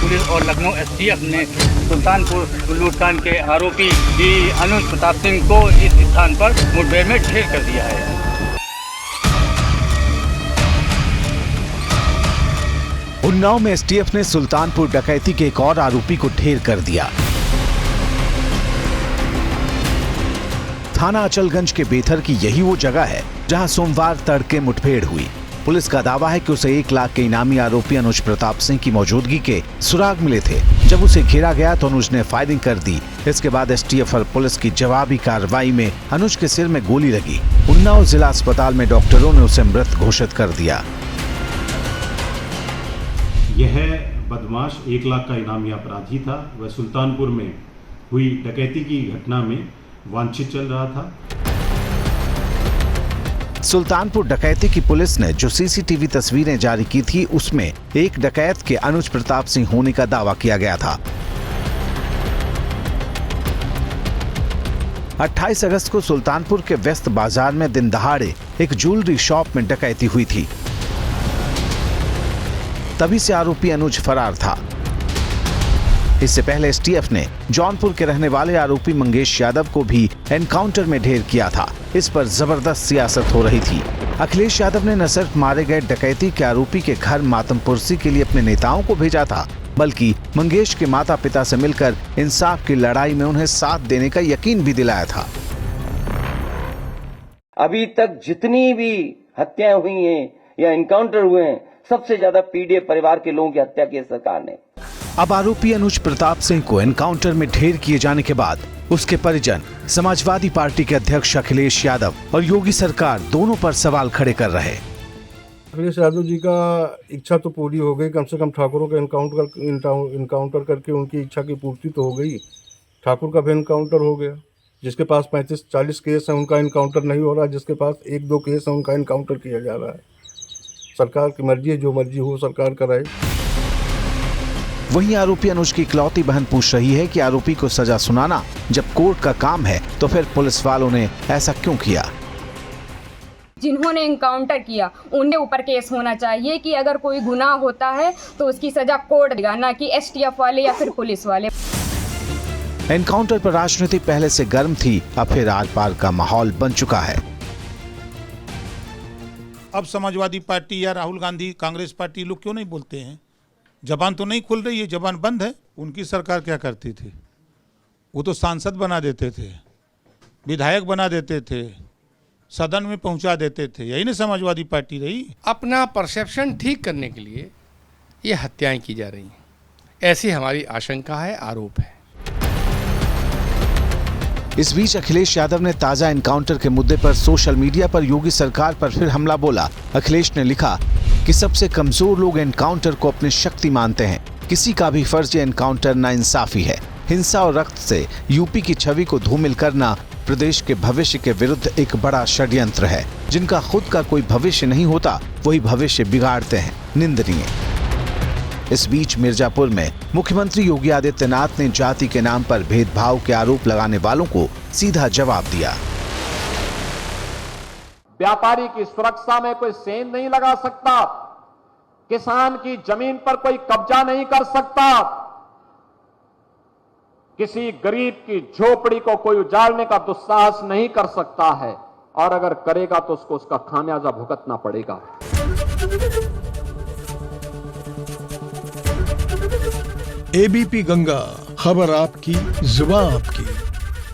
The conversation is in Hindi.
पुलिस और लखनऊ एसटीएफ ने सुल्तानपुर लूटकांड के आरोपी अनुज प्रताप सिंह को इस स्थान पर मुठभेड़ में ढेर कर दिया है। उन्नाव में एसटीएफ ने सुल्तानपुर डकैती के एक और आरोपी को ढेर कर दिया। थाना अचलगंज के बेथर की यही वो जगह है जहां सोमवार तड़के मुठभेड़ हुई। पुलिस का दावा है कि उसे 1 लाख के इनामी आरोपी अनुज प्रताप सिंह की मौजूदगी के सुराग मिले थे। जब उसे घेरा गया तो अनुज ने फायरिंग कर दी। इसके बाद एसटीएफ और पुलिस की जवाबी कार्रवाई में अनुज के सिर में गोली लगी। उन्नाव जिला अस्पताल में डॉक्टरों ने उसे मृत घोषित कर दिया। यह बदमाश 1 लाख का इनामी अपराधी था। वह सुल्तानपुर में हुई डकैती की घटना में वांछित चल रहा था। सुल्तानपुर डकैती की पुलिस ने जो सीसीटीवी तस्वीरें जारी की थी उसमें एक डकैत के अनुज प्रताप सिंह होने का दावा किया गया था। 28 अगस्त को सुल्तानपुर के व्यस्त बाजार में दिन दहाड़े एक ज्वेलरी शॉप में डकैती हुई थी। तभी से आरोपी अनुज फरार था। इससे पहले एसटीएफ ने जौनपुर के रहने वाले आरोपी मंगेश यादव को भी एनकाउंटर में ढेर किया था। इस पर जबरदस्त सियासत हो रही थी। अखिलेश यादव ने न सिर्फ मारे गए डकैती के आरोपी के घर मातमपुरसी के लिए अपने नेताओं को भेजा था, बल्कि मंगेश के माता पिता से मिलकर इंसाफ की लड़ाई में उन्हें साथ देने का यकीन भी दिलाया था। अभी तक जितनी भी हत्याएं हुई हैं या एनकाउंटर हुए हैं, सबसे ज्यादा पीड़ित परिवार के लोगों की हत्या की सरकार ने। अब आरोपी अनुज प्रताप सिंह को एनकाउंटर में ढेर किए जाने के बाद उसके परिजन, समाजवादी पार्टी के अध्यक्ष अखिलेश यादव और योगी सरकार दोनों पर सवाल खड़े कर रहे। अखिलेश यादव जी का इच्छा तो पूरी हो गई, कम से कम ठाकुरों का इनकाउंटर करके उनकी इच्छा की पूर्ति तो हो गई। ठाकुर का भी इनकाउंटर हो गया। जिसके पास 35-40 केस है उनका इनकाउंटर नहीं हो रहा, जिसके पास 1-2 केस है उनका इनकाउंटर किया जा रहा है। सरकार की मर्जी है, जो मर्जी हो सरकार कराए। वहीं आरोपी अनुज की इकलौती बहन पूछ रही है कि आरोपी को सजा सुनाना जब कोर्ट का काम है तो फिर पुलिस वालों ने ऐसा क्यों किया। जिन्होंने एनकाउंटर किया उनके ऊपर केस होना चाहिए कि अगर कोई गुनाह होता है तो उसकी सजा कोर्ट देगा, ना कि एसटीएफ वाले या फिर पुलिस वाले। एनकाउंटर पर राजनीति पहले से गर्म थी, अब फिर आर पार का माहौल बन चुका है। अब समाजवादी पार्टी या राहुल गांधी, कांग्रेस पार्टी लोग क्यों नहीं बोलते हैं? जबान तो नहीं खुल रही है, जबान बंद है। उनकी सरकार क्या करती थी? वो तो सांसद बना देते थे, विधायक बना देते थे, सदन में पहुंचा देते थे। यही ना समाजवादी पार्टी रही। अपना परसेप्शन ठीक करने के लिए ये हत्याएं की जा रही हैं, ऐसी हमारी आशंका है, आरोप है। इस बीच अखिलेश यादव ने ताजा एनकाउंटर के मुद्दे पर सोशल मीडिया पर योगी सरकार पर फिर हमला बोला। अखिलेश ने लिखा कि सबसे कमजोर लोग एनकाउंटर को अपनी शक्ति मानते हैं। किसी का भी फर्ज एनकाउंटर नाइंसाफी है। हिंसा और रक्त से यूपी की छवि को धूमिल करना प्रदेश के भविष्य के विरुद्ध एक बड़ा षड्यंत्र है। जिनका खुद का कोई भविष्य नहीं होता वही भविष्य बिगाड़ते हैं। निंदनीय। इस बीच मिर्जापुर में मुख्यमंत्री योगी आदित्यनाथ ने जाति के नाम पर भेदभाव के आरोप लगाने वालों को सीधा जवाब दिया। व्यापारी की सुरक्षा में कोई सेंध नहीं लगा सकता, किसान की जमीन पर कोई कब्जा नहीं कर सकता, किसी गरीब की झोपड़ी को कोई उजाड़ने का दुस्साहस नहीं कर सकता है, और अगर करेगा तो उसको उसका खामियाजा भुगतना पड़ेगा। एबीपी गंगा, खबर आपकी, जुबान आपकी।